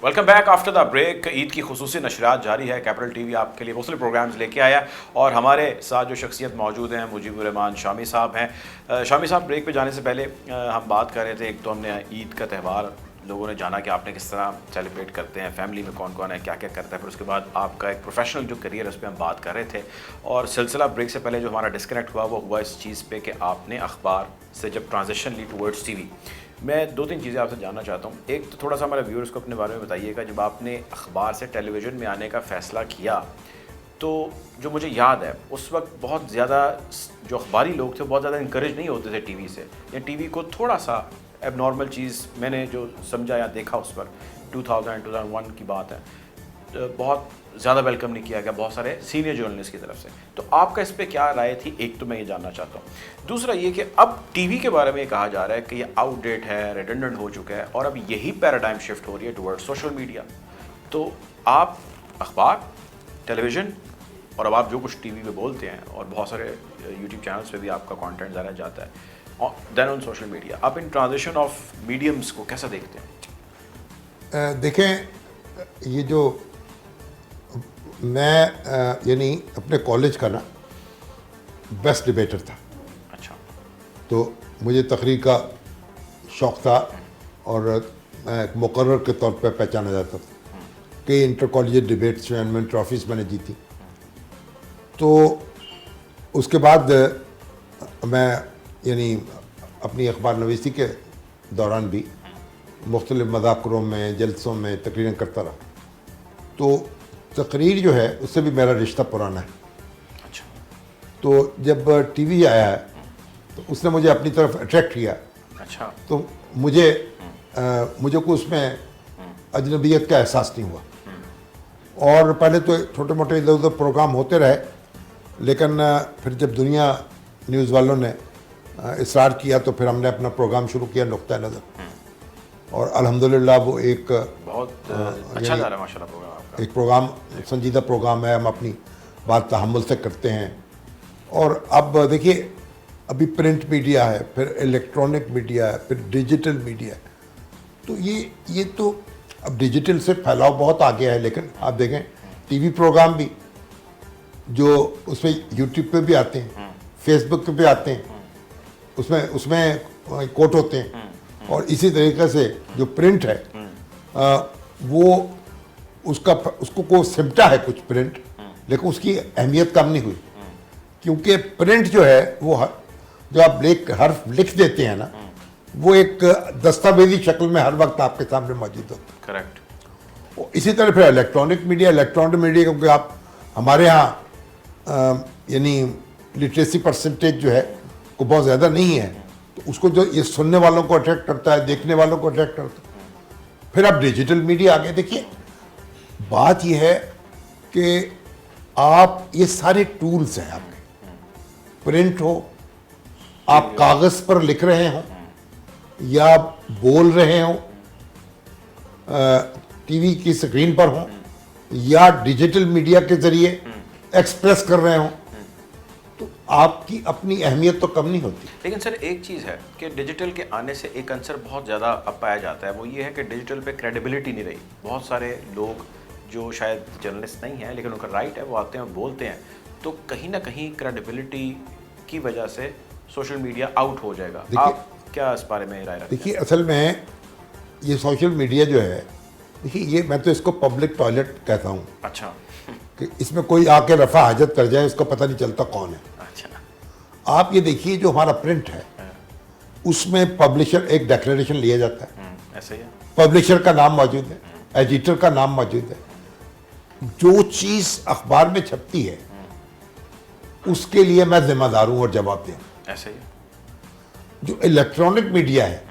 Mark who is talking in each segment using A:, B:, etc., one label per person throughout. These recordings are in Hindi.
A: Welcome back after the break. Eid की खुसूसी नशरियात जारी है। कैपिटल टीवी आपके लिए मुख्तलिफ प्रोग्राम्स लेके आया और हमारे साथ जो शख्सियत मौजूद हैं मुजीबुर रहमान शामी साहब हैं। शामी साहब, ब्रेक पे जाने से पहले हम बात कर रहे थे, एक तो हमने ईद का त्यौहार लोगों ने जाना कि आपने किस तरह सेलिब्रेट करते हैं, फैमिली में कौन कौन है, क्या क्या करता है, फिर उसके बाद आपका एक प्रोफेशनल जो करियर है उस पर हम बात कर रहे थे। और सिलसिला ब्रेक से पहले जो हमारा डिस्कनेक्ट हुआ वो हुआ इस चीज़ पे कि आपने अखबार से जब ट्रांजिशन ली टूवर्ड्स टीवी। मैं दो तीन चीज़ें आपसे जानना चाहता हूँ। एक तो थोड़ा सा हमारे व्यूअर्स को अपने बारे में बताइएगा, जब आपने अखबार से टेलीविज़न में आने का फ़ैसला किया तो जो मुझे याद है उस वक्त बहुत ज़्यादा जो अखबारी लोग थे बहुत ज़्यादा इंकरेज नहीं होते थे टीवी से, या टीवी को थोड़ा सा एबनॉर्मल चीज़ मैंने जो समझा या देखा उस पर 2000-2001 की बात है, तो बहुत ज़्यादा वेलकम नहीं किया गया बहुत सारे सीनियर जर्नलिस्ट की तरफ से। तो आपका इस पर क्या राय थी, एक तो मैं ये जानना चाहता हूँ। दूसरा ये कि अब टीवी के बारे में ये कहा जा रहा है कि ये आउटडेट है, रिडंडेंट हो चुका है और अब यही पैराडाइम शिफ्ट हो रही है टुवर्ड्स सोशल मीडिया। तो आप अखबार, टेलीविज़न और अब आप जो कुछ टीवी पे बोलते हैं और बहुत सारे यूट्यूब चैनल्स पे भी आपका कंटेंट ज़्यादा जाता है, देन ऑन सोशल मीडिया, आप इन ट्रांजिशन ऑफ मीडियम्स को कैसा देखते हैं?
B: देखें, ये जो मैं यानी अपने कॉलेज का ना बेस्ट डिबेटर था।
A: अच्छा।
B: तो मुझे तकरीर का शौक़ था और मैं एक मुकर्रर के तौर पर पहचाना जाता था। कई इंटर कॉलेज डिबेट्स में मैंने ट्रॉफीज़ मैंने जीती। तो उसके बाद मैं यानी अपनी अखबार नवीसी के दौरान भी मुख्तलिफ मज़ाकरों में, जलसों में तकरीरें करता रहा। तो तकरीर जो है उससे भी मेरा रिश्ता पुराना है।
A: अच्छा।
B: तो जब टीवी आया है तो उसने मुझे अपनी तरफ अट्रैक्ट किया।
A: अच्छा।
B: तो मुझे को उसमें अजनबियत का एहसास नहीं हुआ। और पहले तो छोटे मोटे इधर उधर प्रोग्राम होते रहे, लेकिन फिर जब दुनिया न्यूज़ वालों ने इसरार किया तो फिर हमने अपना प्रोग्राम शुरू किया नुक्ता नज़र। और अल्हम्दुलिल्लाह वो एक
A: बहुत अच्छा जा रहा है माशाल्लाह प्रोग्राम आपका।
B: एक प्रोग्राम, संजीदा प्रोग्राम है, हम अपनी बात तहम्मुल से करते हैं। और अब देखिए, अभी प्रिंट मीडिया है, फिर इलेक्ट्रॉनिक मीडिया है, फिर डिजिटल मीडिया है। तो ये तो अब डिजिटल से फैलाव बहुत आ गया है। लेकिन आप देखें टीवी प्रोग्राम भी जो उसमें यूट्यूब पे भी आते हैं, फेसबुक पे भी आते हैं, उसमें कोट होते हैं। और इसी तरीके से जो प्रिंट है वो उसको को सिमटा है कुछ प्रिंट, लेकिन उसकी अहमियत कम नहीं हुई। क्योंकि प्रिंट जो है वो जो आप हर्फ लिख देते हैं ना, वो एक दस्तावेजी शक्ल में हर वक्त आपके सामने मौजूद होता है।
A: करेक्ट।
B: इसी तरह फिर इलेक्ट्रॉनिक मीडिया क्योंकि आप हमारे यहाँ यानी लिटरेसी परसेंटेज जो है वो बहुत ज़्यादा नहीं है, तो उसको जो ये सुनने वालों को अट्रैक्ट करता है, देखने वालों को अट्रैक्ट करता है। फिर अब डिजिटल मीडिया आ गया। देखिए, बात यह है कि आप ये सारे टूल्स हैं आपके, प्रिंट हो, आप कागज़ पर लिख रहे हो या बोल रहे हो, टीवी की स्क्रीन पर हो या डिजिटल मीडिया के ज़रिए एक्सप्रेस कर रहे हो, तो आपकी अपनी अहमियत तो कम नहीं होती।
A: लेकिन सर एक चीज़ है कि डिजिटल के आने से एक आंसर बहुत ज़्यादा अब पाया जाता है, वो ये है कि डिजिटल पे क्रेडिबिलिटी नहीं रही। बहुत सारे लोग जो शायद जर्नलिस्ट नहीं हैं लेकिन उनका राइट है, वो आते हैं और बोलते हैं, तो कहीं ना कहीं क्रेडिबिलिटी की वजह से सोशल मीडिया आउट हो जाएगा। आप क्या इस बारे में राय रखते हैं?
B: देखिए, असल में ये सोशल मीडिया जो है, देखिए ये मैं तो इसको पब्लिक टॉयलेट कहता हूँ।
A: अच्छा।
B: कि इसमें कोई आके रफ़ा हाजत कर जाए, उसको पता नहीं चलता कौन है।
A: अच्छा।
B: आप ये देखिए, जो हमारा प्रिंट है उसमें पब्लिशर एक डिक्लेरेशन लिया जाता है,
A: ऐसे ही है।
B: पब्लिशर का नाम मौजूद है, एडिटर का नाम मौजूद है। जो चीज़ अखबार में छपती है उसके लिए मैं जिम्मेदार हूँ और जवाबदेह हूँ।
A: ऐसे ही है।
B: जो इलेक्ट्रॉनिक मीडिया है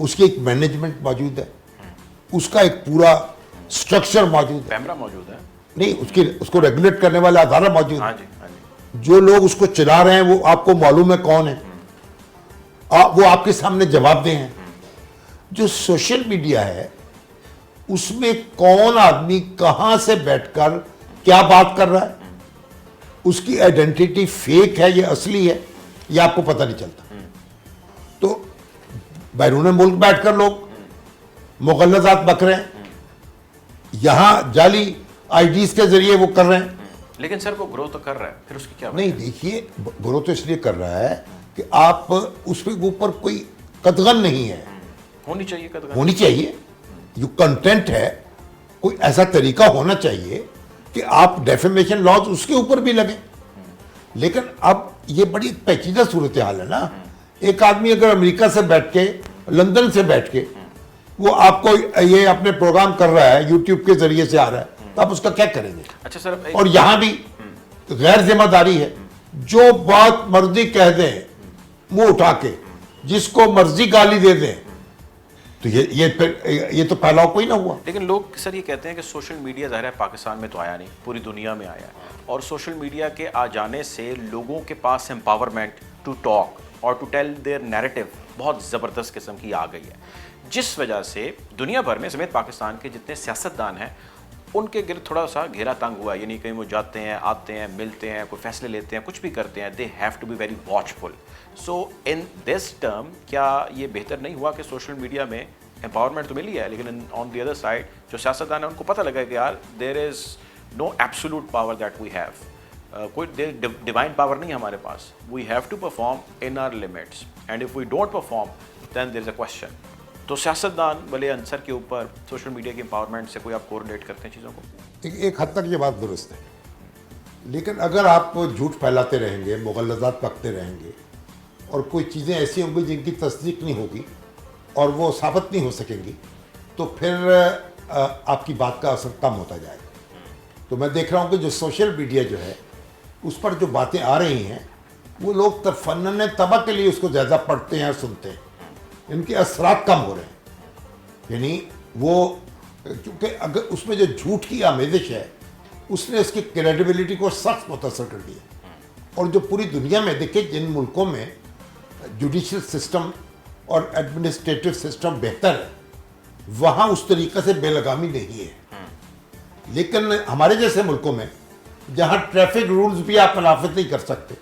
B: उसकी एक मैनेजमेंट मौजूद है, उसका एक पूरा स्ट्रक्चर मौजूद है,
A: कैमरा मौजूद है,
B: नहीं उसको रेगुलेट करने वाला अदारा मौजूद
A: हाँ
B: है।
A: जी, हाँ जी।
B: जो लोग उसको चला रहे हैं वो आपको मालूम है कौन है, वो आपके सामने जवाबदेह हैं। जो सोशल मीडिया है उसमें कौन आदमी कहां से बैठकर क्या बात कर रहा है, उसकी आइडेंटिटी फेक है या असली है, ये आपको पता नहीं चलता। तो बैरून मुल्क बैठकर लोग मुगलजात बक रहे हैं, यहाँ जाली आईडीज के जरिए वो कर रहे हैं।
A: लेकिन सर वो ग्रो तो कर रहा है, फिर उसकी क्या
B: नहीं देखिए, ग्रोथ तो इसलिए कर रहा है कि आप उस पे ऊपर कोई कदगन नहीं है,
A: होनी चाहिए कदम।
B: होनी चाहिए, जो कंटेंट है कोई ऐसा तरीका होना चाहिए कि आप डेफेमेशन लॉज उसके ऊपर भी लगे। लेकिन अब ये बड़ी पेचीदा सूरत हाल है ना। एक आदमी अगर अमेरिका से बैठ के, लंदन से बैठ के वो आपको ये अपने प्रोग्राम कर रहा है, यूट्यूब के जरिए से आ रहा है, तो आप उसका क्या करेंगे?
A: अच्छा सर,
B: और यहां भी गैर जिम्मेदारी है, जो बात मर्जी कह दें मुंह उठा के, जिसको मर्जी गाली दे दें, तो ये तो फैलाव कोई ना हुआ।
A: लेकिन लोग सर ये कहते हैं कि सोशल मीडिया ज़ाहिर है पाकिस्तान में तो आया नहीं, पूरी दुनिया में आया है, और सोशल मीडिया के आ जाने से लोगों के पास एम्पावरमेंट टू टॉक और टू टेल देयर नैरेटिव बहुत ज़बरदस्त किस्म की आ गई है, जिस वजह से दुनिया भर में समेत पाकिस्तान के जितने सियासतदान हैं उनके गिर्द थोड़ा सा घेरा तंग हुआ है। यानी कहीं वो जाते हैं, आते हैं, मिलते हैं, कोई फैसले लेते हैं, कुछ भी करते हैं, they have to be very watchful. So in this term क्या ये बेहतर नहीं हुआ कि सोशल मीडिया में एम्पावरमेंट तो मिली है, लेकिन ऑन द अदर साइड जो सियासतदान है उनको पता लगा कि यार there is no absolute power that we have, कोई डिवाइन पावर नहीं है हमारे पास, we have to perform in our limits, and if we don't perform then there is a question. तो सियासतदान वाले आंसर के ऊपर सोशल मीडिया के एम्पावरमेंट से कोई आप कोरिलेट करते हैं चीज़ों को?
B: एक हद तक ये बात दुरुस्त है, लेकिन अगर आप झूठ फैलाते रहेंगे, मुगलजात पकते रहेंगे, और कोई चीज़ें ऐसी होंगी जिनकी तस्दीक नहीं होगी और वो साबित नहीं हो सकेंगी, तो फिर आपकी बात का असर कम होता जाएगा। तो मैं देख रहा हूँ कि जो सोशल मीडिया जो है उस पर जो बातें आ रही हैं, वो लोग तफन्नुन तबा के लिए उसको ज़्यादा पढ़ते हैं, सुनते हैं, इनके असरात कम हो रहे हैं। यानी वो, क्योंकि अगर उसमें जो झूठ की आमेजिश है उसने उसकी क्रेडिबिलिटी को सख्त मुतासर कर दिया। और जो पूरी दुनिया में देखिए, जिन मुल्कों में जुडिशल सिस्टम और एडमिनिस्ट्रेटिव सिस्टम बेहतर है, वहाँ उस तरीक़े से बेलगामी नहीं है। लेकिन हमारे जैसे मुल्कों में जहाँ ट्रैफिक रूल्स भी आप मुनाफिज नहीं कर सकते,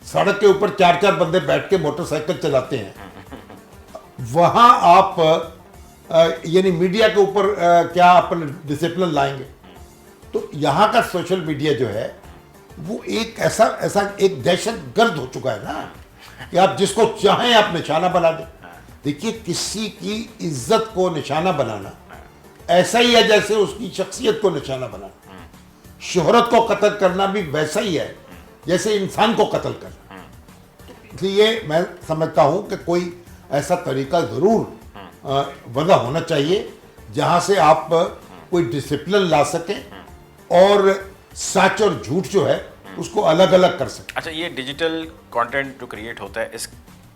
B: सड़क के ऊपर 4-4 बंदे बैठ के मोटरसाइकिल चलाते हैं, वहाँ आप यानी मीडिया के ऊपर क्या अपन डिसिप्लिन लाएंगे? तो यहाँ का सोशल मीडिया जो है वो एक ऐसा एक दहशत गर्द हो चुका है ना कि आप जिसको चाहें आप निशाना बना दें। देखिए, किसी की इज्जत को निशाना बनाना ऐसा ही है जैसे उसकी शख्सियत को निशाना बनाना। शोहरत को कत्ल करना भी वैसा ही है जैसे इंसान को कत्ल करना। इसलिए मैं समझता हूं कि कोई ऐसा तरीका जरूर वजह होना चाहिए जहां से आप कोई डिसिप्लिन ला सकें और सच और झूठ जो है उसको अलग अलग कर सकें।
A: अच्छा, ये डिजिटल कंटेंट जो क्रिएट होता है, इस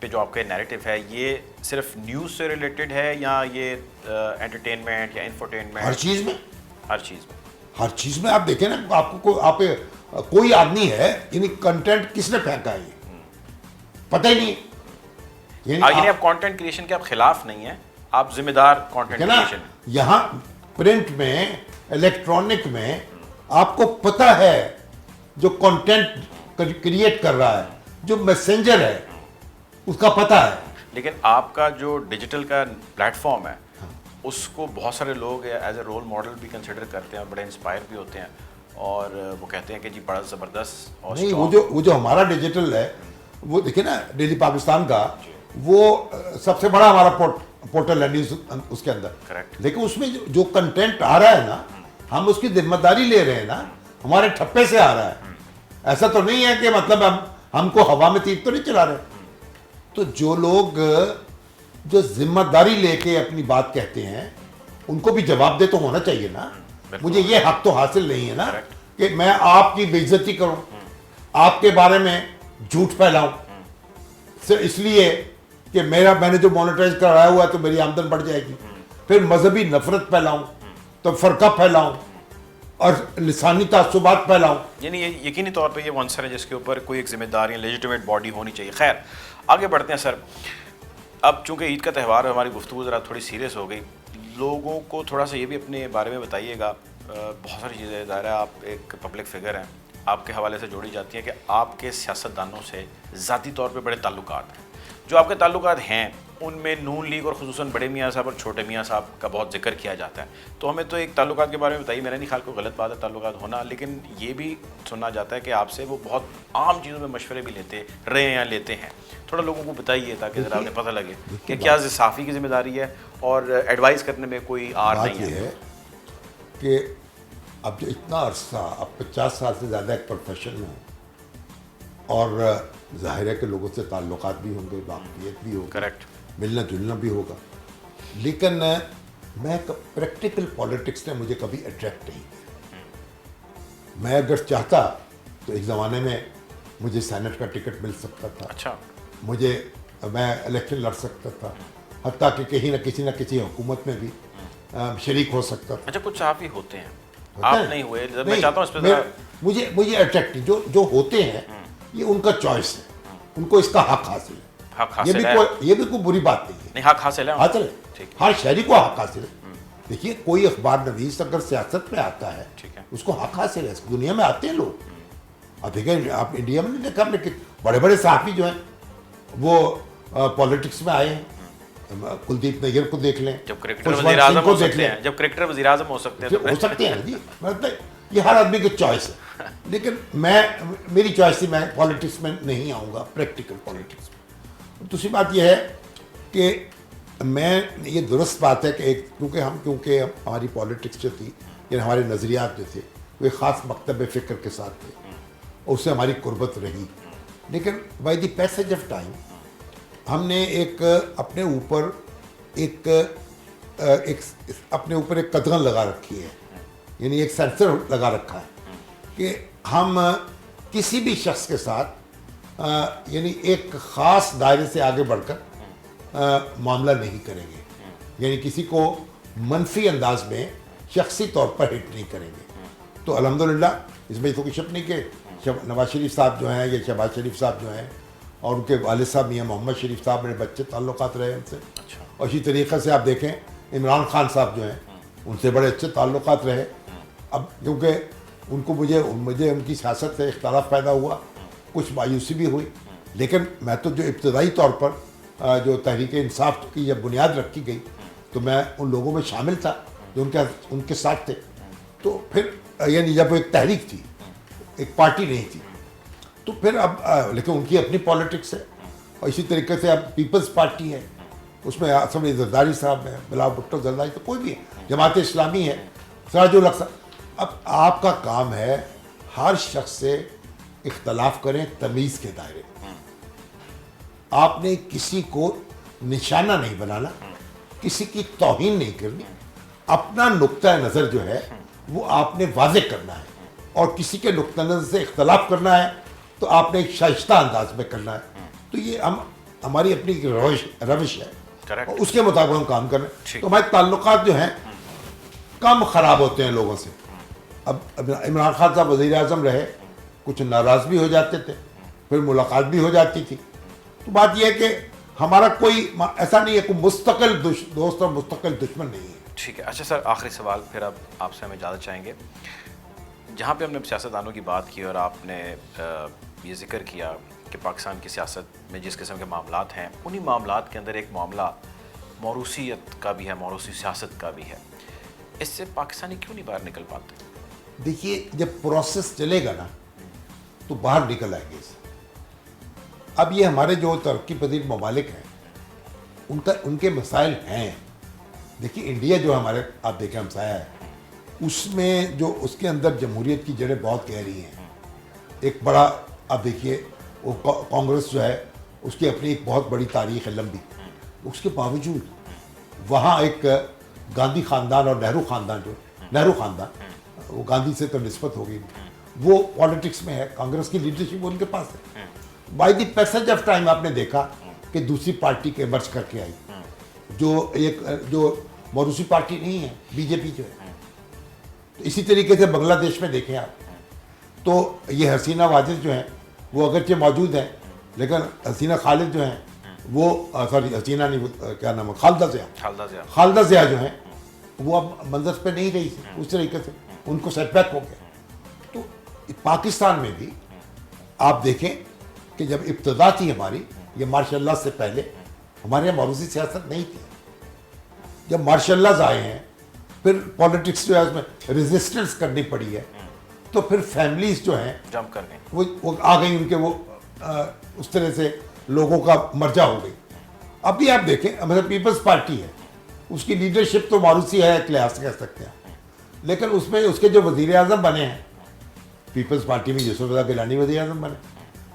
A: पे जो आपका नैरेटिव है, ये सिर्फ न्यूज़ से रिलेटेड है या ये एंटरटेनमेंट या इंफोटेनमेंट?
B: हर चीज़ में,
A: हर चीज़ में,
B: हर चीज़ में। आप देखें ना, आपको कोई आदमी है, यानी कंटेंट किसने फेंका है ये पता ही नहीं।
A: यानी आप कंटेंट क्रिएशन के आप खिलाफ नहीं है, आप जिम्मेदार कंटेंट क्रिएशन।
B: यहाँ प्रिंट में, इलेक्ट्रॉनिक में आपको पता है जो कंटेंट क्रिएट कर रहा है, जो मैसेंजर है, उसका पता है।
A: लेकिन आपका जो डिजिटल का प्लेटफॉर्म है उसको बहुत सारे लोग एज ए रोल मॉडल भी कंसिडर करते हैं और बड़े इंस्पायर भी होते हैं, और वो कहते हैं कि जी बड़ा ज़बरदस्त और
B: नहीं, वो जो हमारा डिजिटल है, वो देखिए ना, डेली पाकिस्तान का वो सबसे बड़ा हमारा पोर्टल है न्यूज़ उसके अंदर।
A: करेक्ट।
B: लेकिन उसमें जो कंटेंट आ रहा है ना, हम उसकी जिम्मेदारी ले रहे हैं ना, हमारे ठप्पे से आ रहा है। ऐसा तो नहीं है कि मतलब हमको हवा में तीर तो नहीं चला रहे। तो जो लोग जो जिम्मेदारी लेके अपनी बात कहते हैं उनको भी जवाब दे तो होना चाहिए ना। मुझे ये हक तो हासिल नहीं है ना कि मैं आपकी बेइज्जती करूं, आपके बारे में झूठ फैलाऊं, सिर्फ इसलिए कि मैंने जो मोनेटाइज कराया हुआ है तो मेरी आमदन बढ़ जाएगी, फिर मजहबी नफरत फैलाऊं, तो फरका फैलाऊं और लिसानी तासुबात फैलाऊं।
A: यानी ये यकीनी तौर पे ये वो आंसर है जिसके ऊपर कोई एक जिम्मेदार या लेजिटिमेट बॉडी होनी चाहिए। खैर, आगे बढ़ते हैं सर। अब चूंकि ईद का त्यौहार है, हमारी गुफ्तगू ज़रा थोड़ी सीरियस हो गई, लोगों को थोड़ा सा ये भी अपने बारे में बताइएगा। बहुत सारी चीज़ें, ज़ाहिर है आप एक पब्लिक फिगर हैं, आपके हवाले से जोड़ी जाती हैं कि आपके सियासतदानों से ज़ाती तौर पे बड़े ताल्लुकात हैं, जो आपके ताल्लुकात हैं उनमें नून लीग और खुसूसन बड़े मियाँ साहब और छोटे मियाँ साहब का बहुत जिक्र किया जाता है, तो हमें तो एक ताल्लुकात के बारे में बताइए। मेरा नहीं ख्याल कोई गलत बात है ताल्लुकात होना, लेकिन ये भी सुना जाता है कि आपसे वो बहुत आम चीज़ों में मशवरे भी लेते रहे हैं या लेते हैं। थोड़ा लोगों को बताइए ताकि ज़रा उन्हें पता लगे कि क्या साफ़ी की जिम्मेदारी है और एडवाइस करने में कोई आर नहीं है।
B: कि अब जो इतना अरसा, अब 50 साल से ज़्यादा एक प्रोफेशन में हूँ और ज़ाहिर है कि लोगों से ताल्लुकात भी होंगे, वाकफियत भी होगी,
A: करेक्ट,
B: मिलना जुलना भी होगा, लेकिन मैं प्रैक्टिकल पॉलिटिक्स ने मुझे कभी अट्रैक्ट नहीं किया। मैं अगर चाहता तो एक ज़माने में मुझे सेनेट का टिकट मिल सकता था।
A: अच्छा,
B: मैं इलेक्शन लड़ सकता था, हत्ता कि कहीं ना किसी हुकूमत में भी शरीक हो सकता था।
A: अच्छा, कुछ साफ़ी होते हैं, आप नहीं हुए। मैं चाहता हूँ इस
B: पर मुझे अट्रैक्ट जो होते हैं ये उनका चॉइस है, उनको इसका हक हासिल है। ये भी कोई बुरी बात नहीं है।
A: नहीं, हक हासिल है,
B: हासिल है, हर शहरी को हक हासिल है। देखिए, कोई अखबार नवीस अगर सियासत में आता है, उसको हक हासिल है। दुनिया में आते हैं लोग, अब देखिए, आप इंडिया में नहीं देखा, लेकिन बड़े बड़े सहाफ़ी जो हैं वो पॉलिटिक्स में आए हैं। कुलदीप नैयर को देख लें,
A: जब क्रिकेटर वज़ीर आज़म हो सकते हैं, जब क्रिकेटर वज़ीर आज़म हो सकते हैं,
B: हो सकते हैं जी, मतलब ये हर आदमी की चॉइस है। लेकिन मेरी चॉइस थी, मैं पॉलिटिक्स में नहीं आऊँगा, प्रैक्टिकल पॉलिटिक्स में। दूसरी बात यह है कि ये दुरुस्त बात है कि क्योंकि हमारी पॉलिटिक्स जो थी, या हमारे नज़रियात जो थे, वो एक ख़ास मकतब फ़िक्र के साथ थे और उससे हमारी कुर्बत रही। लेकिन by the passage of time हमने अपने ऊपर एक कदगन लगा रखी है, यानी एक सेंसर लगा रखा है कि हम किसी भी शख्स के साथ यानी एक ख़ास दायरे से आगे बढ़कर मामला नहीं करेंगे, यानी किसी को मनफी अंदाज में शख्सी तौर पर हिट नहीं करेंगे। तो अल्हम्दुलिल्लाह इसमें तो कोई शक नहीं कि नवाज शरीफ साहब जो हैं, या शहबाज शरीफ साहब जो हैं, और उनके वालिद साहब मियाँ मोहम्मद शरीफ साहब, मेरे बच्चे ताल्लुकात रहे उनसे।
A: अच्छा।
B: और इसी तरीक़े से आप देखें, इमरान खान साहब जो हैं, उनसे बड़े अच्छे ताल्लुकात रहे। अब क्योंकि मुझे उनकी सियासत से इख्तलाफ पैदा हुआ, कुछ मायूसी भी हुई, लेकिन मैं तो जो इब्तदाई तौर पर जो तहरीक इंसाफ की जब बुनियाद रखी गई, तो मैं उन लोगों में शामिल था जो उनके साथ थे। तो फिर यानी जब एक तहरीक थी, एक पार्टी नहीं थी, तो फिर अब लेकिन उनकी अपनी पॉलिटिक्स है। और इसी तरीके से अब पीपल्स पार्टी है, उसमें असम जरदारी साहब है, बिलावल भुट्टो जरदारी, तो कोई भी है, जमात इस्लामी है, सराजुल हक साहब। अब आपका काम है हर शख्स से इख्तलाफ करें तमीज़ के दायरे। आपने किसी को निशाना नहीं बनाना, किसी की तौहीन नहीं करनी, अपना नुक्ता नज़र जो है वो आपने वाज़े करना है, और किसी के नुक्ता नज़र से इख्तलाफ करना है तो आपने एक शाइस्ता अंदाज में करना है। तो ये हमारी अपनी रविश है, और उसके मुताबिक हम काम कर रहे हैं। तो हमारे ताल्लुकात जो हैं कम ख़राब होते हैं लोगों से। अब इमरान खान साहब वज़ीर आज़म रहे, कुछ नाराज़ भी हो जाते थे, फिर मुलाकात भी हो जाती थी। तो बात यह है कि हमारा कोई ऐसा नहीं है, कोई मुस्तकिल दोस्त और मुस्तकिल दुश्मन नहीं है।
A: ठीक है। अच्छा सर, आखिरी सवाल फिर अब आपसे हम इजाज़त चाहेंगे। जहाँ पे हमने सियासतदानों की बात की और आपने ये जिक्र किया कि पाकिस्तान की सियासत में जिस किस्म के मामलात हैं, उन्हीं मामलात के अंदर एक मामला मौरूसियत का भी है, मौरूसी सियासत का भी है। इससे पाकिस्तानी क्यों नहीं बाहर निकल पाते?
B: देखिए, जब प्रोसेस चलेगा ना तो बाहर निकल आएंगे इससे। अब ये हमारे जो तरक्की पजीर ममालिक हैं, उनके मसाइल हैं। देखिए, इंडिया जो हमारे, आप देखें, हमसाया है, उसमें जो उसके अंदर जमहूरियत की जड़ें बहुत गहरी हैं। एक बड़ा, आप देखिए, वो कांग्रेस जो है उसकी अपनी एक बहुत बड़ी तारीख है, लंबी। उसके बावजूद वहाँ एक गांधी ख़ानदान और नेहरू ख़ानदान वो गांधी से तो निस्बत हो गई, वो पॉलिटिक्स में है, कांग्रेस की लीडरशिप उनके पास है। By the passage of time आपने देखा कि दूसरी पार्टी के इमर्ज करके आई, जो मौरूसी पार्टी नहीं है, बीजेपी जो है। तो इसी तरीके से बांग्लादेश में देखें आप, तो ये हसीना वाजिद जो हैं वो अगरचे मौजूद हैं, लेकिन हसीना खालिद जो हैं वो हसीना नहीं, क्या नाम है, खालदा ज़िया जो हैं वो अब मंजर पे नहीं रही थी, उस तरीके से उनको सेटबैक हो गया। तो पाकिस्तान में भी आप देखें कि जब इब्तदा थी हमारी, ये मार्शल लॉ से पहले हमारे यहाँ मारूसी सियासत नहीं थी। जब मार्शल लॉज आए हैं, फिर पॉलिटिक्स जो है उसमें रेजिस्टेंस करनी पड़ी है, तो फिर फैमिलीज जो हैं
A: जंप कर गए।
B: वो आ गई, उनके वो उस तरह से लोगों का मर्जा हो गई। अभी आप देखें, मतलब पीपल्स पार्टी है, उसकी लीडरशिप तो मारूसी है, एक लिहाज से कह सकते हैं, लेकिन उसमें उसके जो वजीर आजम बने हैं पीपल्स पार्टी में, यूसुफ रज़ा गिलानी वजीर आजम बने,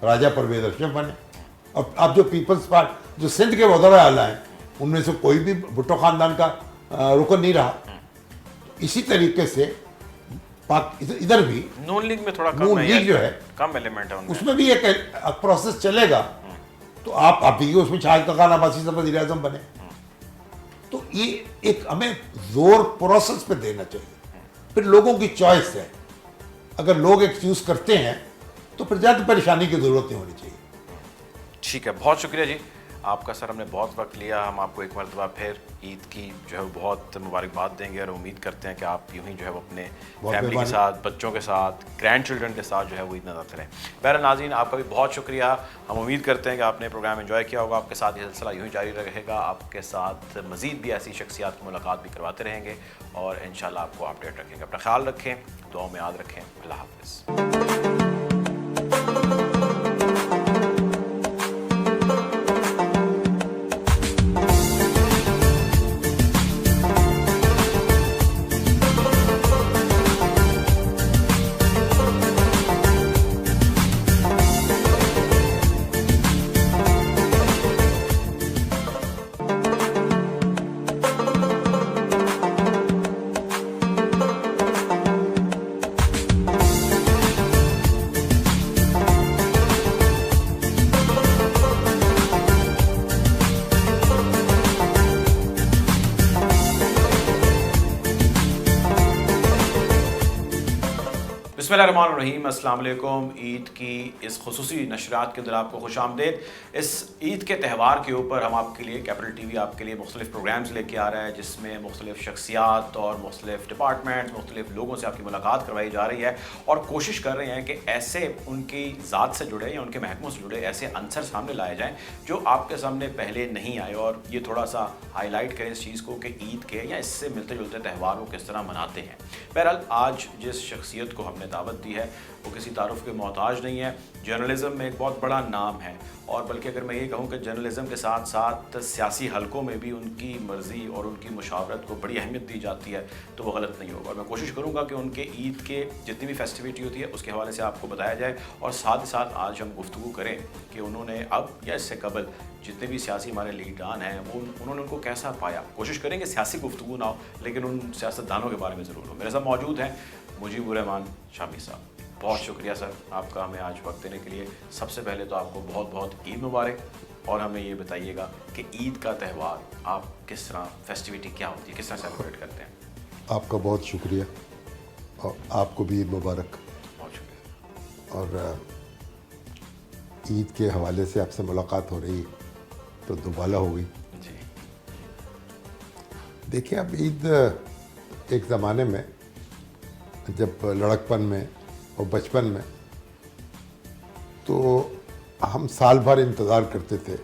B: राजा परवेज अशरफ बने। अब जो पीपल्स पार्टी जो सिंध के वज़ीर आला हैं, उनमें से कोई भी भुट्टो खानदान का रुकन नहीं रहा। इसी तरीके से इधर भी
A: नून लीग में थोड़ा
B: नून लीग जो है
A: कम एलिमेंट है उनमें।
B: उसमें भी एक प्रोसेस चलेगा। तो आप भी उसमें शाहिद खान अब्बासी साहब वज़ीर आज़म बने, तो ये एक हमें जोर प्रोसेस पे देना चाहिए। फिर लोगों की चॉइस है, अगर लोग एक चूज करते हैं तो फिर ज़्यादा परेशानी की जरूरत नहीं होनी चाहिए।
A: ठीक है, बहुत शुक्रिया जी आपका सर, हमने बहुत वक्त लिया। हम आपको एक मरतबा फिर ईद की जो है बहुत मुबारकबाद देंगे और उम्मीद करते हैं कि आप यूं ही जो है वो अपने फैमिली के साथ, बच्चों के साथ, ग्रैंड चिल्ड्रन के साथ जो है वो ईद मनाते रहें। बहरहाल नाज़रीन, आपका भी बहुत शुक्रिया। हम उम्मीद करते हैं कि आपने प्रोग्राम एंजॉय किया होगा। आपके साथ ये सिलसिला यूं ही जारी रहेगा। आपके साथ मज़ीद भी ऐसी शख्सियात की मुलाकात भी करवाते रहेंगे और इंशाल्लाह आपको अपडेट रखेंगे। अपना ख्याल रखें, दुआओं में याद रखें। अल्लाह हाफ़िज़। बिस्मिल्लाहिर्रहमानिर्रहीम, अस्सलाम वालेकुम। ईद की इस खुसूसी नशरात के अंदर आपको खुशामदीद। इस ईद के त्यौहार के ऊपर हम आपके लिए, कैपिटल टीवी आपके लिए मुख्तलिफ प्रोग्राम्स लेके आ रहा है, जिसमें मुख्तलिफ शख्सियात और मुख्तलिफ डिपार्टमेंट्स, मुख्तलिफ लोगों से आपकी मुलाकात करवाई जा रही है और कोशिश कर रहे हैं कि ऐसे उनकी ज़ात से जुड़े या उनके महकमों से जुड़े ऐसे अंसर सामने लाए जाएँ जो आपके सामने पहले नहीं आए, और ये थोड़ा सा हाईलाइट करें इस चीज़ को कि ईद के या इससे मिलते जुलते त्यौहार को किस तरह मनाते हैं। बहरहाल, आज जिस शख्सियत को हमने दावत दी है वो किसी तारुफ के मोहताज नहीं है। जर्नलिज्म में एक बहुत बड़ा नाम है, और बल्कि अगर मैं ये कहूँ कि जर्नलिज्म के साथ साथ सियासी हलकों में भी उनकी मर्ज़ी और उनकी मुशावरत को बड़ी अहमियत दी जाती है, तो वो गलत नहीं होगा। और मैं कोशिश करूँगा कि उनके ईद के जितनी भी फेस्टिविटी होती है उसके हवाले से आपको बताया जाए, और साथ ही साथ आज हम गुफ्तगू करें कि उन्होंने अब या इससे कबल जितने भी सियासी हमारे लीडरान हैं वो उन्होंने उनको कैसा पाया। कोशिश करेंगे सियासी गुफ्तगू ना हो, लेकिन उन सियासतदानों के बारे में ज़रूर हो। मेरे साथ मौजूद हैं मुजीबुर रहमान शामी साहब। बहुत शुक्रिया सर आपका हमें आज वक्त देने के लिए। सबसे पहले तो आपको बहुत बहुत ईद मुबारक, और हमें ये बताइएगा कि ईद का त्यौहार आप किस तरह, फेस्टिविटी क्या होती है, किस तरह सेलिब्रेट करते हैं?
B: आपका बहुत शुक्रिया और आपको भी ईद मुबारक।
A: बहुत शुक्रिया।
B: और ईद के हवाले से आपसे मुलाकात हो रही तो दोबारा हो गई
A: जी।
B: देखिए, अब ईद एक ज़माने में जब लड़कपन में और बचपन में तो हम साल भर इंतज़ार करते थे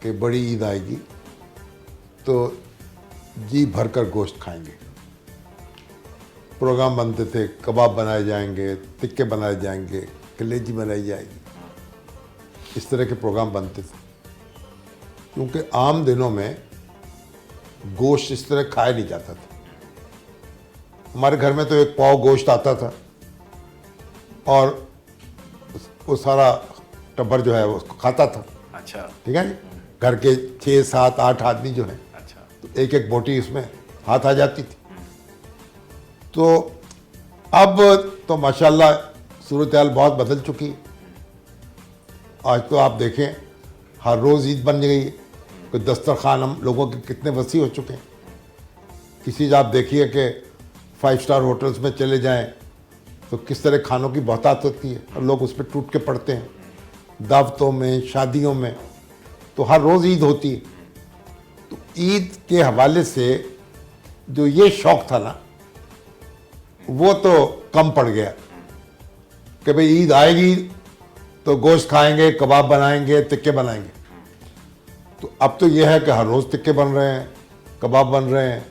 B: कि बड़ी ईद आएगी तो जी भर कर गोश्त खाएंगे। प्रोग्राम बनते थे, कबाब बनाए जाएंगे, टिक्के बनाए जाएंगे, कलेजी बनाई जाएगी, इस तरह के प्रोग्राम बनते थे। क्योंकि आम दिनों में गोश्त इस तरह खाया नहीं जाता था। हमारे घर में तो एक पाव गोश्त आता था और वो सारा टब्बर जो है वो उसको खाता था।
A: अच्छा। ठीक
B: है जी। घर के 6, 7, 8 आदमी जो हैं,
A: अच्छा,
B: तो एक एक बोटी उसमें हाथ आ जाती थी। तो अब तो माशाल्लाह सूरत हाल बहुत बदल चुकी है। आज तो आप देखें हर रोज़ ईद बन गई है। कोई दस्तरखान हम लोगों के कितने वसी हो चुके हैं। किसी आप देखिए कि 5 स्टार होटल्स में चले जाएं तो किस तरह खानों की बहुतात होती है और लोग उस पर टूट के पड़ते हैं। दावतों में, शादियों में तो हर रोज़ ईद होती है। तो ईद के हवाले से जो ये शौक़ था ना, वो तो कम पड़ गया कि भाई ईद आएगी तो गोश्त खाएंगे, कबाब बनाएंगे, टिक्के बनाएंगे। तो अब तो ये है कि हर रोज़ टिक्के बन रहे हैं, कबाब बन रहे हैं,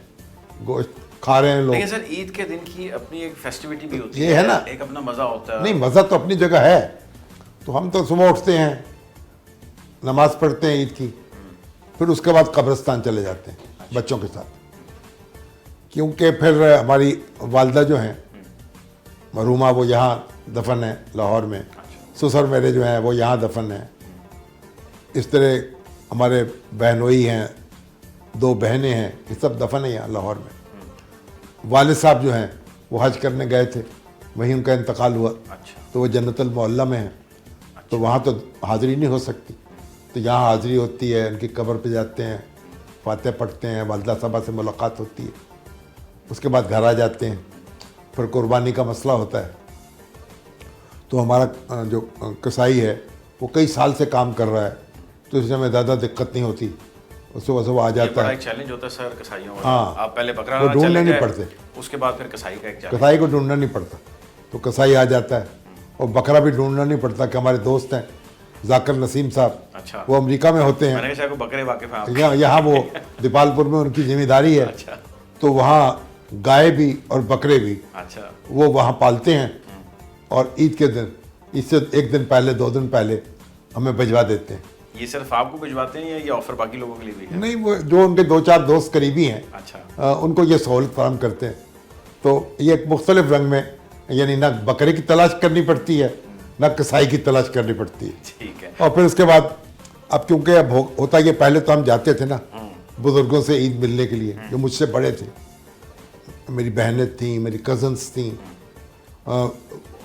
B: गोश्त खा रहे हैं लोग।
A: लेकिन सर ईद के दिन की अपनी एक फेस्टिविटी भी होती
B: ये है ना,
A: एक अपना मज़ा होता है।
B: नहीं मज़ा तो अपनी जगह है। तो हम तो सुबह उठते हैं, नमाज पढ़ते हैं ईद की, फिर उसके बाद कब्रिस्तान चले जाते हैं बच्चों के साथ, क्योंकि फिर हमारी वालदा जो हैं मरहूमा, वो यहाँ दफन है लाहौर में। ससुर मेरे जो हैं वो यहाँ दफन है। इस तरह हमारे बहनोई हैं, 2 बहनें हैं, ये सब दफन है यहाँ लाहौर में। वालिद साहब जो हैं वो हज करने गए थे, वहीं उनका इंतकाल हुआ। तो वो जन्नतुल मोहल्ला में है, तो वहाँ तो हाज़िरी नहीं हो सकती, तो यहाँ हाज़िरी होती है। उनकी कब्र पे जाते हैं, फातिहा पढ़ते हैं, वालिदा साहबा से मुलाकात होती है, उसके बाद घर आ जाते हैं। फिर कुर्बानी का मसला होता है। तो हमारा जो कसाई है वो कई साल से काम कर रहा है, तो इसमें हमें ज़्यादा दिक्कत नहीं होती, उससे वो आ जाता है।
A: एक चैलेंज होता है सर कसाईयों का।
B: हाँ,
A: आप पहले बकरा
B: वो ढूंढने नहीं पड़ते,
A: उसके बाद फिर कसाई का एक चैलेंज।
B: कसाई को ढूंढना नहीं पड़ता, तो कसाई आ जाता है। और बकरा भी ढूंढना नहीं पड़ता कि हमारे दोस्त हैं जाकिर नसीम साहब,
A: अच्छा,
B: वो अमेरिका में होते हैं।
A: मैंने कहा बकरे वाकिफ हैं
B: यहाँ वो दीपालपुर में उनकी जिम्मेदारी है।
A: अच्छा,
B: तो वहाँ गाय भी और बकरे भी
A: अच्छा,
B: वो वहाँ पालते हैं, और ईद के दिन, इससे 1 दिन पहले 2 दिन पहले हमें भिजवा देते हैं।
A: ये सिर्फ आपको भिजवाते हैं या ये ऑफर बाकी लोगों के लिए भी है?
B: नहीं, वो जो उनके 2-4 दोस्त करीबी हैं,
A: अच्छा,
B: उनको ये सहूलत फराहम करते हैं। तो ये एक मुख्तलिफ रंग में, यानी ना बकरे की तलाश करनी पड़ती है, ना कसाई की तलाश करनी पड़ती है।
A: ठीक है।
B: और फिर उसके बाद अब क्योंकि अब होता ये, पहले तो हम जाते थे ना बुज़ुर्गों से ईद मिलने के लिए, जो मुझसे बड़े थे, मेरी बहनें थीं, मेरी कज़न्स थीं,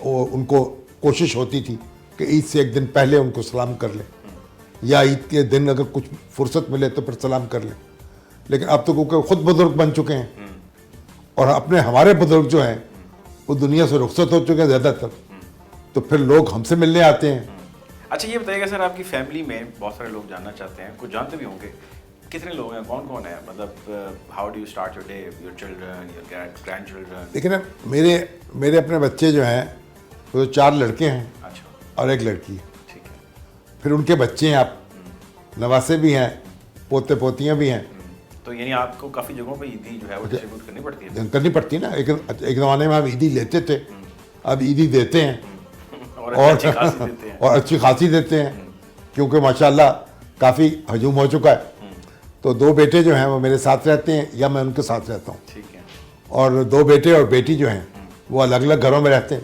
B: उनको कोशिश होती थी कि ईद से 1 दिन पहले उनको सलाम कर लें, या ईद के दिन अगर कुछ फुर्सत मिले तो फिर सलाम कर लें। लेकिन अब तो क्योंकि खुद बुज़ुर्ग बन चुके हैं, और अपने हमारे बुज़ुर्ग जो हैं वो दुनिया से रुखसत हो चुके हैं ज़्यादातर, तो फिर लोग हमसे मिलने आते हैं।
A: अच्छा, ये बताइएगा सर, आपकी फैमिली में बहुत सारे लोग जानना चाहते हैं, कुछ जानते भी होंगे, कितने लोग हैं, कौन कौन है, मतलब how do you start your day, your children, your grand children?
B: लेकिन मेरे अपने बच्चे जो हैं वो 4 लड़के हैं,
A: अच्छा,
B: और 1 लड़की है।
A: ठीक है।
B: फिर उनके बच्चे हैं, आप नवासे भी हैं, पोते पोतियाँ भी हैं।
A: तो यानी आपको काफ़ी जगहों पे ईदी जो है वो डिस्ट्रीब्यूट करनी पड़ती है?
B: करनी पड़ती है ना। एक ज़माने में हम ईदी लेते थे, अब ईदी देते हैं,
A: और अच्छी खासी देते हैं।
B: और अच्छी खासी देते हैं, क्योंकि माशाल्लाह काफ़ी हजूम हो चुका है। तो 2 बेटे जो हैं वो मेरे साथ रहते हैं, या मैं उनके साथ रहता हूँ।
A: ठीक है।
B: और 2 बेटे और बेटी जो हैं वो अलग अलग घरों में रहते हैं,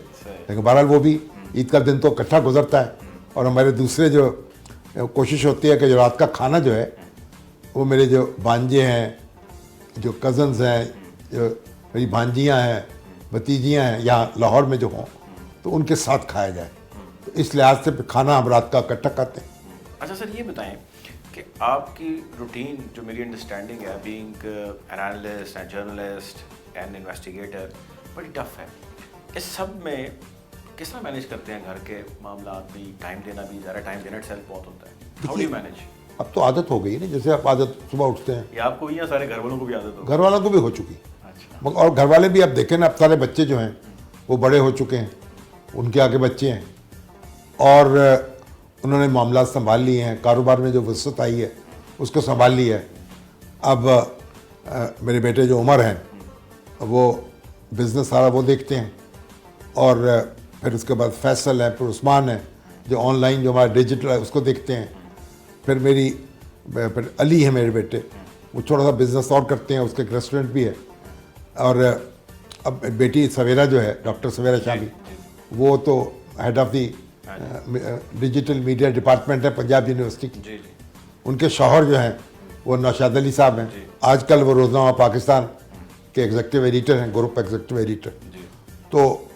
B: लेकिन बहरहाल वो भी ईद का दिन तो इकट्ठा गुजरता है। और हमारे दूसरे जो कोशिश होती है कि जो रात का खाना जो है वो मेरे जो भांजे हैं, जो कज़न्स हैं, जो मेरी भांजियाँ हैं, भतीजियाँ हैं, यहाँ लाहौर में जो हों, तो उनके साथ खाया जाए। तो इस लिहाज से खाना हम रात का इकट्ठा खाते हैं।
A: अच्छा सर, ये बताएं कि आपकी रूटीन, जो मेरी अंडरस्टैंडिंग है, being an analyst and journalist and investigator, बड़ी टफ है। इस सब में किस तरह मैनेज करते हैं? घर के मामला भी, टाइम देना भी, ज़्यादा टाइम देना इटसेल्फ बहुत होता है। How do you manage?
B: अब तो आदत हो गई है ना, जैसे आप आदत सुबह उठते हैं,
A: या आपको ही या सारे घर वालों को भी आदत हो?
B: घर वालों को भी हो चुकी।
A: अच्छा,
B: और घर वाले भी, अब देखें ना, अब सारे बच्चे जो हैं वो बड़े हो चुके हैं, उनके आगे बच्चे हैं, और उन्होंने मामला संभाल लिए हैं। कारोबार में जो वसत आई है उसको संभाल लिया है। अब मेरे बेटे जो उमर हैं वो बिज़नेस सारा वो देखते हैं, और फिर उसके बाद फैसल है, फिर उस्मान है जो ऑनलाइन, जो हमारा डिजिटल है उसको देखते हैं। फिर अली है मेरे बेटे, वो थोड़ा सा बिज़नेस और करते हैं, उसके एक रेस्टोरेंट भी है। और अब बेटी सवेरा जो है, डॉक्टर सवेरा शामी, वो तो head of the digital media department है पंजाब यूनिवर्सिटी की।
A: जी जी।
B: उनके शौहर जो हैं वो नौशाद अली साहब हैं, आजकल वो रोज़नामा पाकिस्तान के एग्जीक्यूटिव एडिटर हैं, ग्रुप एग्जीक्यूटिव एडिटर। तो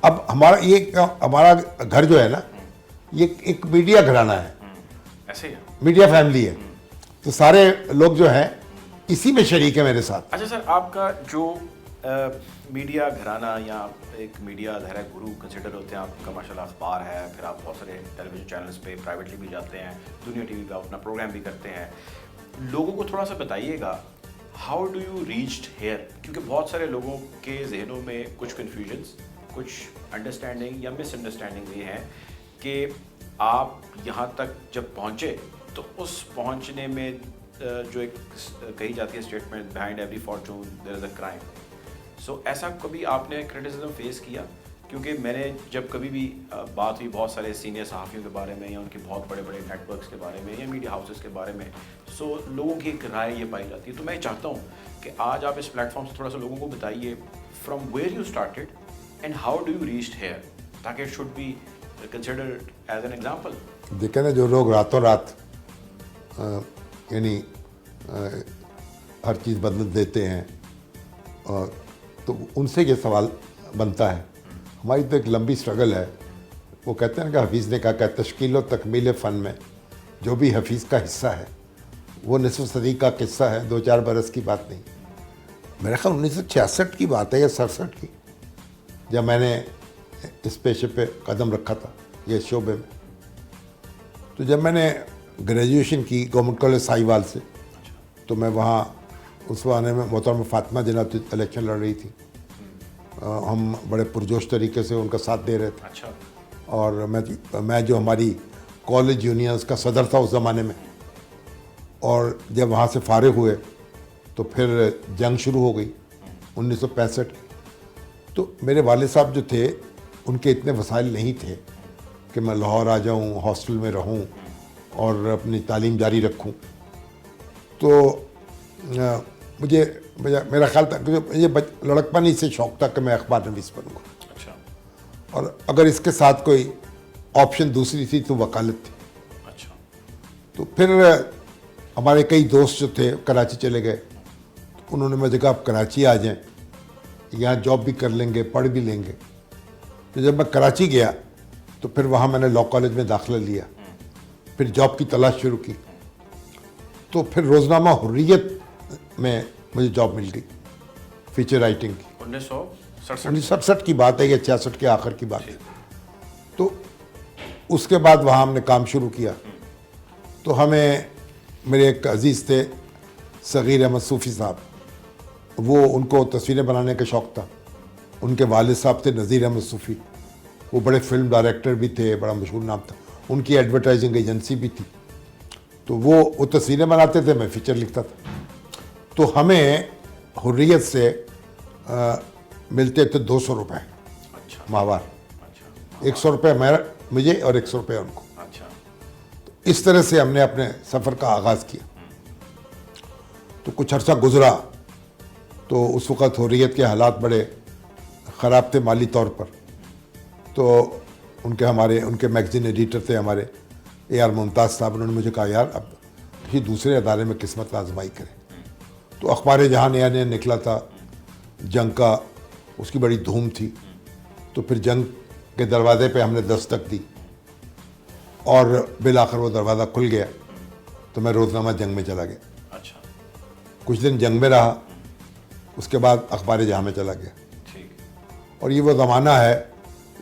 B: अब हमारा घर जो है ना, ये एक मीडिया घराना है,
A: ऐसे ही है।
B: मीडिया फैमिली है, तो सारे लोग जो हैं इसी में शरीक है मेरे साथ।
A: अच्छा सर, आपका जो मीडिया घराना या एक मीडिया धारा गुरु कंसिडर होते हैं, आपका माशाल्लाह अखबार है, फिर आप बहुत सारे टेलीविजन चैनल्स पे प्राइवेटली भी जाते हैं, दुनिया टीवी पे अपना प्रोग्राम भी करते हैं। लोगों को थोड़ा सा बताइएगा, how do you reached here? क्योंकि बहुत सारे लोगों के जहनों में कुछ कन्फ्यूजन्स, कुछ अंडरस्टैंडिंग या मिसअंडरस्टैंडिंग ये हैं कि आप यहाँ तक जब पहुँचे तो उस पहुँचने में जो एक कही जाती है statement, behind every fortune there is a crime. So ऐसा कभी आपने क्रिटिसिज्म फेस किया? क्योंकि मैंने जब कभी भी बात हुई बहुत सारे सीनियर सहाफ़ियों के बारे में या उनके बहुत बड़े बड़े नेटवर्क्स के बारे में या मीडिया हाउसेस के बारे में, सो लोगों की एक राय ये पाई जाती है। तो मैं चाहता हूँ कि आज आप इस प्लेटफॉर्म से थोड़ा सा लोगों को बताइए from where you started and how do you reached here, ताकि it should be considered as an example.
B: देखे ना, जो लोग रातों रात यानी हर चीज़ बदल देते हैं, तो उनसे ये सवाल बनता है। हमारी तो एक लंबी स्ट्रगल है। वो कहते हैं ना कि हफीज़ ने कहा कि तश्कील व तकमील फ़न में जो भी हफीज़ का हिस्सा है वो निसफ़ सदी का किस्सा है, 2-4 बरस की बात नहीं। मेरे ख्याल 1966 की बात है या 67 की, जब मैंने इस पेशे पे कदम रखा था, ये शोबे में। तो जब मैंने ग्रेजुएशन की गवर्नमेंट कॉलेज साहिवाल से, तो मैं वहाँ उस ज़माने में मोहतरमा फ़ातिमा जिन्ना इलेक्शन लड़ रही थी। हम बड़े पुरजोश तरीके से उनका साथ दे रहे थे।
A: अच्छा।
B: और मैं जो हमारी कॉलेज यूनियंस का सदर था उस ज़माने में, और जब वहाँ से फारिग हुए तो फिर जंग शुरू हो गई 1965 की। तो मेरे वाले साहब जो थे उनके इतने वसाइल नहीं थे कि मैं लाहौर आ जाऊँ, हॉस्टल में रहूँ और अपनी तालीम जारी रखूँ। तो मुझे मेरा ख्याल था कि ये लड़कपन ही से शौक़ था कि मैं अखबार नवीस बनूँगा।
A: अच्छा।
B: और अगर इसके साथ कोई ऑप्शन दूसरी थी तो वकालत थी।
A: अच्छा।
B: तो फिर हमारे कई दोस्त जो थे कराची चले गए, तो उन्होंने मुझे कहा आप कराची आ जाएं, यहाँ जॉब भी कर लेंगे, पढ़ भी लेंगे। तो जब मैं कराची गया तो फिर वहाँ मैंने लॉ कॉलेज में दाखिला लिया, फिर जॉब की तलाश शुरू की। तो फिर रोज़नामा हुर्रियत में मुझे जॉब मिल गई, फीचर राइटिंग की। 1967 की बात है या 66 के आखिर की बात है। तो उसके बाद वहाँ हमने काम शुरू किया। तो हमें मेरे एक अजीज़ थे सगीर अहमद सूफ़ी साहब, वो उनको तस्वीरें बनाने का शौक़ था। उनके वालिद साहब थे नज़ीर अहमद सूफ़ी, वो बड़े फिल्म डायरेक्टर भी थे, बड़ा मशहूर नाम था। उनकी एडवर्टाइजिंग एजेंसी भी थी। तो वो तस्वीरें बनाते थे, मैं फ़ीचर लिखता था। तो हमें हुर्रियत से मिलते थे 200 रुपये माहवार।
A: अच्छा।
B: 100 रुपये मुझे और 100 रुपये उनको।
A: अच्छा।
B: तो इस तरह से हमने अपने सफ़र का आगाज़ किया। तो कुछ अर्सा गुज़रा तो उस वक़्त हुर्रियत के हालात बड़े ख़राब थे माली तौर पर। तो उनके मैगज़ीन एडिटर थे हमारे AR मुमताज़ साहब। उन्होंने मुझे कहा यार अब किसी दूसरे अदारे में किस्मत आजमाई करें। तो अखबार जहाँ नया नया निकला था, जंग का उसकी बड़ी धूम थी। तो फिर जंग के दरवाज़े पे हमने दस्तक दी और बिल आखिर वो दरवाज़ा खुल गया। तो मैं रोज़नामा जंग में चला गया।
A: अच्छा।
B: कुछ दिन जंग में रहा, उसके बाद अखबार जहाँ में चला गया।
A: ठीक।
B: और ये वो ज़माना है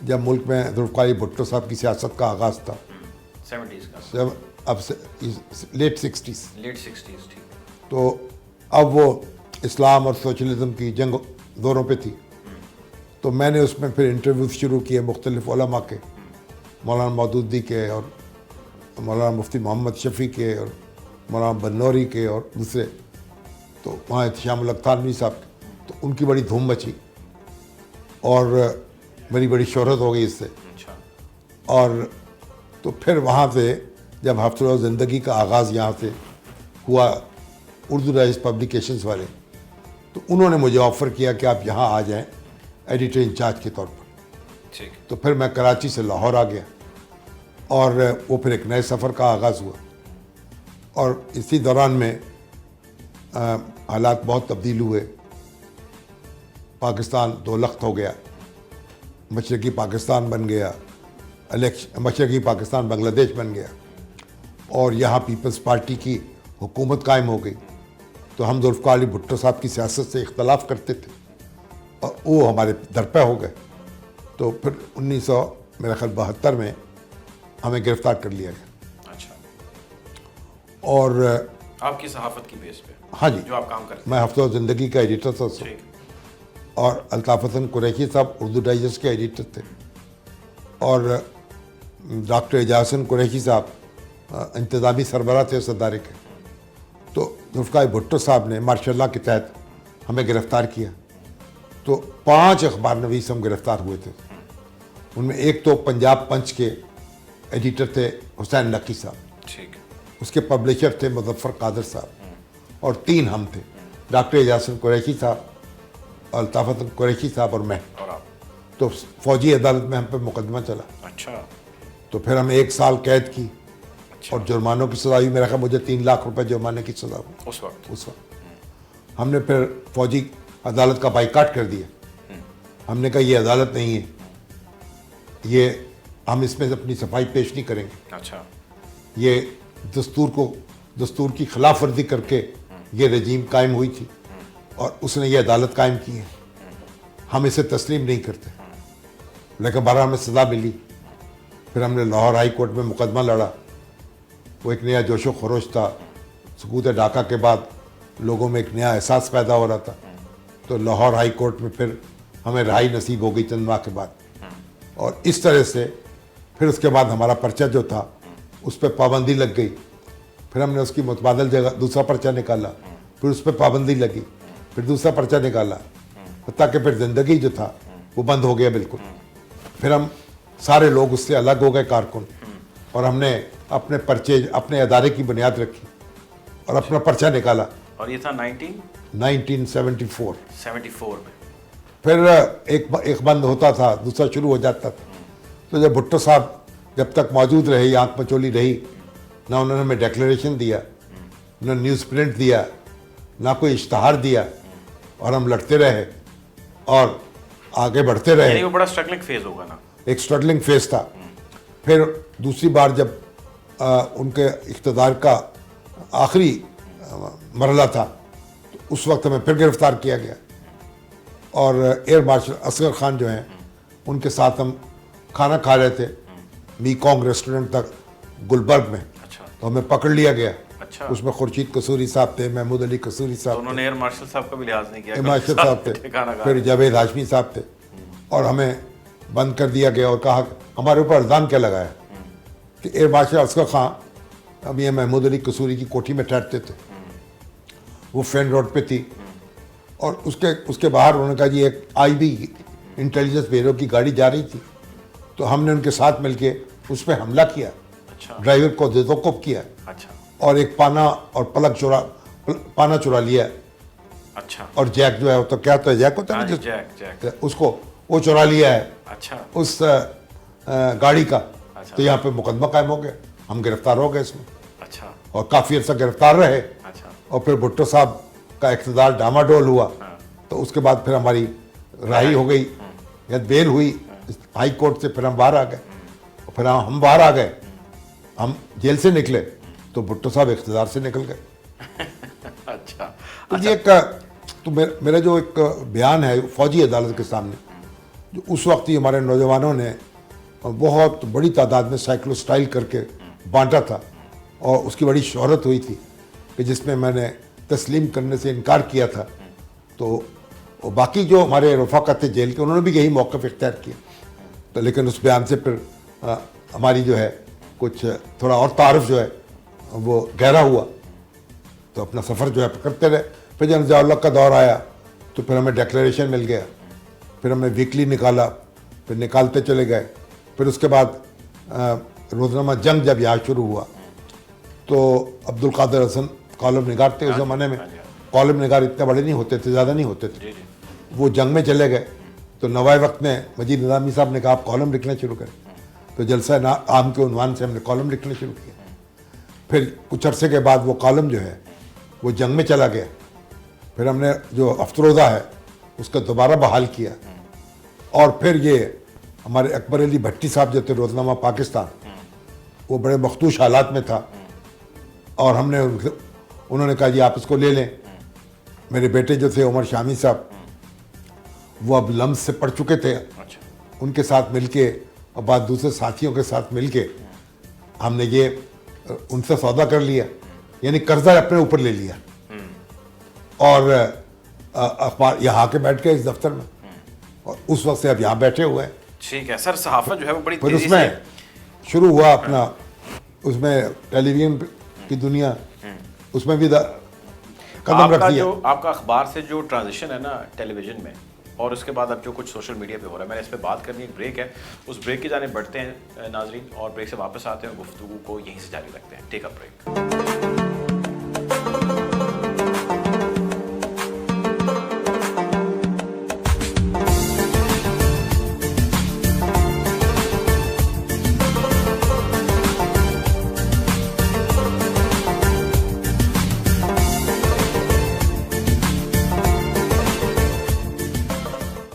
B: जब मुल्क में ज़ुल्फ़िकार भुट्टो साहब की सियासत का आगाज़ था,
A: 70s का।
B: जब अब से लेट 60s।
A: ठीक।
B: तो अब वो इस्लाम और सोशलिज़म की जंग ज़ोरों पे थी। तो मैंने उसमें फिर इंटरव्यूज़ शुरू किए मुख्तलिफ़ उलमा के, मौलाना मौदूदी के और मौलाना मुफ्ती मोहम्मद शफ़ी के और मौलाना बन्नौरी के और दूसरे। तो वहाँ एहतिशामुल हक थानवी साहब के। तो उनकी बड़ी धूम मची और मेरी बड़ी शोहरत हो गई इससे।
A: अच्छा।
B: और तो फिर वहाँ से जब हफ्ते ज़िंदगी का आगाज़ यहाँ से हुआ उर्दू राइज पब्लिकेशंस वाले, तो उन्होंने मुझे ऑफ़र किया कि आप यहाँ आ जाएं एडिटर इंचार्ज के तौर पर।
A: ठीक।
B: तो फिर मैं कराची से लाहौर आ गया और वो फिर एक नए सफ़र का आगाज़ हुआ। और इसी दौरान में हालात बहुत तब्दील हुए। पाकिस्तान दो लख्त हो गया, मशरक़ी पाकिस्तान बन गया, मशरक़ी पाकिस्तान बांग्लादेश बन गया और यहाँ पीपल्स पार्टी की हुकूमत कायम हो गई। तो हम ज़ुल्फ़िकार भुट्टो साहब की सियासत से इख्तलाफ करते थे और वो हमारे दरपे हो गए। तो फिर 1972 में हमें गिरफ़्तार कर लिया गया।
A: अच्छा।
B: और
A: आपकी सहाफ़त की बेस पे?
B: हाँ जी,
A: जो आप काम करते
B: मैं हफ्ते ज़िंदगी का एडिटर था उसमें।
A: ठीक।
B: और अल्ताफ़ हसन कुरैशी साहब उर्दू डाइजेस्ट के एडिटर थे। और डॉक्टर एजाज़ कुरैशी साहब इंतज़ामी सरबराह थे उस अदारे के। तो जुल्फ़िकार भुट्टो साहब ने मार्शल के तहत हमें गिरफ़्तार किया। तो 5 अखबार नवीस हम गिरफ़्तार हुए थे। उनमें एक तो पंजाब पंच के एडिटर थे हुसैन नकी साहब,
A: ठीक,
B: उसके पब्लिशर थे मुज़फ़्फ़र कादर साहब, और 3 हम थे, डॉक्टर एजाज़ कुरैशी साहब, अल्ताफ़ कुरैशी साहब और मैं।
A: और आप?
B: तो फ़ौजी अदालत में हम पे मुकदमा चला।
A: अच्छा,
B: तो फिर हमें 1 साल कैद की
A: अच्छा।
B: और जुर्मानों की सज़ा हुई। मेरा ख्याल मुझे 3 लाख रुपए जुर्माने की सज़ा हुई
A: उस वक्त
B: उस वक्त। हमने फिर फ़ौजी अदालत का बाइकाट कर दिया। हमने कहा ये अदालत नहीं है, ये हम इसमें अपनी सफाई पेश नहीं करेंगे।
A: अच्छा,
B: ये दस्तूर की खिलाफ वर्जी करके ये रजीम कायम हुई थी और उसने ये अदालत कायम की है, हम इसे तस्लीम नहीं करते। लेकिन बहरहाल हमें सज़ा मिली। फिर हमने लाहौर हाई कोर्ट में मुकदमा लड़ा। वो एक नया जोशो खरोश था। सकूत ढाका के बाद लोगों में एक नया एहसास पैदा हो रहा था। तो लाहौर हाई कोर्ट में फिर हमें रिहाई नसीब हो गई चंद माह के बाद। और इस तरह से फिर उसके बाद हमारा पर्चा जो था उस पर पाबंदी लग गई। फिर हमने उसकी मुतबादल जगह दूसरा पर्चा निकाला, फिर उस पर पाबंदी लगी, फिर दूसरा पर्चा निकाला, हत्ता कि फिर ज़िंदगी जो था वो बंद हो गया बिल्कुल। फिर हम सारे लोग उससे अलग हो गए कारकुन, और हमने अपने पर्चे अपने अदारे की बुनियाद रखी और अपना पर्चा निकाला।
A: और ये था
B: 1974
A: 1974 में।
B: फिर एक बंद होता था, दूसरा शुरू हो जाता था। तो जब भुट्टो साहब जब तक मौजूद रहे, आँख मचोली रही, ना उन्होंने हमें डिक्लेरेशन दिया, ना न्यूज़ प्रिंट दिया, ना कोई इश्तहार दिया, और हम लड़ते रहे और आगे बढ़ते रहे।
A: यानी वो बड़ा स्ट्रगलिंग फेज होगा ना?
B: एक स्ट्रगलिंग फेज था। फिर दूसरी बार जब उनके इक़्तिदार का आखिरी मरहला था, तो उस वक्त हमें फिर गिरफ़्तार किया गया और एयर मार्शल असगर खान जो हैं उनके साथ हम खाना खा रहे थे मीकॉन्ग रेस्टोरेंट तक गुलबर्ग में।
A: अच्छा,
B: तो हमें पकड़ लिया गया।
A: अच्छा।
B: उसमें खुर्शीद कसूरी साहब थे, महमूद अली कसूरी
A: तो
B: साहब
A: उन्होंने एयर मार्शल साहब का भी लिहाज नहीं किया?
B: थे, मार्शल साहब थे,
A: खाना खा
B: फिर जावेद हाशमी साहब थे, और हमें बंद कर दिया गया और कहा हमारे ऊपर इल्ज़ाम क्या लगाया कि एयर मार्शल असगर खान अब ये महमूद अली कसूरी की कोठी में ठहरते थे, वो फैन रोड पे थी, और उसके बाहर उन्होंने कहा जी एक IB इंटेलिजेंस ब्यूरो की गाड़ी जा रही थी, तो हमने उनके साथ मिलके उस पर हमला किया।
A: अच्छा,
B: ड्राइवर को बेवकूफ़ किया
A: अच्छा,
B: और एक पाना और पाना चुरा लिया।
A: अच्छा,
B: और जैक जो है वो तो क्या होता है, जैक होता है
A: हाँ
B: ना
A: जी, जैक।
B: उसको वो चुरा लिया है
A: अच्छा,
B: उस गाड़ी का।
A: अच्छा।
B: तो यहाँ पे मुकदमा कायम हो गया, हम गिरफ्तार हो गए इसमें
A: अच्छा,
B: और काफ़ी अर्सा गिरफ्तार रहे।
A: अच्छा,
B: और फिर भुट्टो साहब का इक़्तिदार डामाडोल हुआ।
A: हाँ।
B: तो उसके बाद फिर हमारी रिहाई हो गई या बेल हुई हाई कोर्ट से। फिर हम बाहर आ गए, और फिर हम बाहर आ गए, हम जेल से निकले तो भुट्टो साहब इक़्तिदार से निकल गए।
A: अच्छा,
B: तो ये एक तो मेरा जो एक बयान है फ़ौजी अदालत के सामने, जो उस वक्त ही हमारे नौजवानों ने बहुत बड़ी तादाद में साइक्लोस्टाइल करके बांटा था, और उसकी बड़ी शोहरत हुई थी कि जिसमें मैंने तस्लीम करने से इनकार किया था। तो बाकी जो हमारे रफ़ाक़ा थे जेल के, उन्होंने भी यही मौक़िफ़ इख्तियार किया। तो लेकिन उस बयान से फिर हमारी जो है कुछ थोड़ा और तारुफ जो है वो गहरा हुआ। तो अपना सफ़र जो है करते रहे। फिर जब ज़िया-उल-हक़ का दौर आया तो फिर हमें डिक्लेरेशन मिल गया, फिर हमने वीकली निकाला, फिर निकालते चले गए। फिर उसके बाद रोज़नामा जंग जब यहाँ शुरू हुआ तो अब्दुल कादिर हसन कॉलम निगार थे उस ज़माने में। कॉलम निगार इतने बड़े नहीं होते थे, ज़्यादा नहीं होते थे। वो जंग में चले गए तो नवाए वक्त में मजीद निज़ामी साहब ने कहा आप कॉलम लिखना शुरू करें। तो जलसा आम के उन्वान से हमने कॉलम लिखना शुरू किया। फिर कुछ अरसे के बाद वो कॉलम जो है वो जंग में चला गया। फिर हमने जो अफ्तरोज़ा है उसका दोबारा बहाल किया, और फिर ये हमारे अकबर अली भट्टी साहब जो थे रोज़नामा पाकिस्तान, वो बड़े मखदूश हालात में था, और हमने उन्होंने कहा जी आप इसको ले लें। मेरे बेटे जो थे उमर शामी साहब, वो अब लम्स से पढ़ चुके थे,
A: अच्छा,
B: उनके साथ मिलके और बाद दूसरे साथियों के साथ मिलके हमने ये उनसे सौदा कर लिया, यानी कर्जा अपने ऊपर ले लिया, और अखबार यहाँ आके बैठ गए इस दफ्तर में, और उस वक्त से अब यहाँ बैठे हुए हैं।
A: ठीक है सर। सहाफ़त जो है वो बड़ी
B: फिर
A: तेज़ी
B: उसमें
A: से
B: शुरू हुआ अपना, उसमें टेलीविजन की दुनिया, उसमें भी कदम रख
A: आपका
B: दिया।
A: जो आपका अखबार से जो ट्रांजिशन है ना टेलीविजन में, और उसके बाद अब जो कुछ सोशल मीडिया पे हो रहा है, मैंने इस पे बात करनी, एक ब्रेक है, उस ब्रेक की जाने बढ़ते हैं नाजरीन, और ब्रेक से वापस आते हैं, गुफ्तगू को यहीं से जारी रखते हैं। Take a break.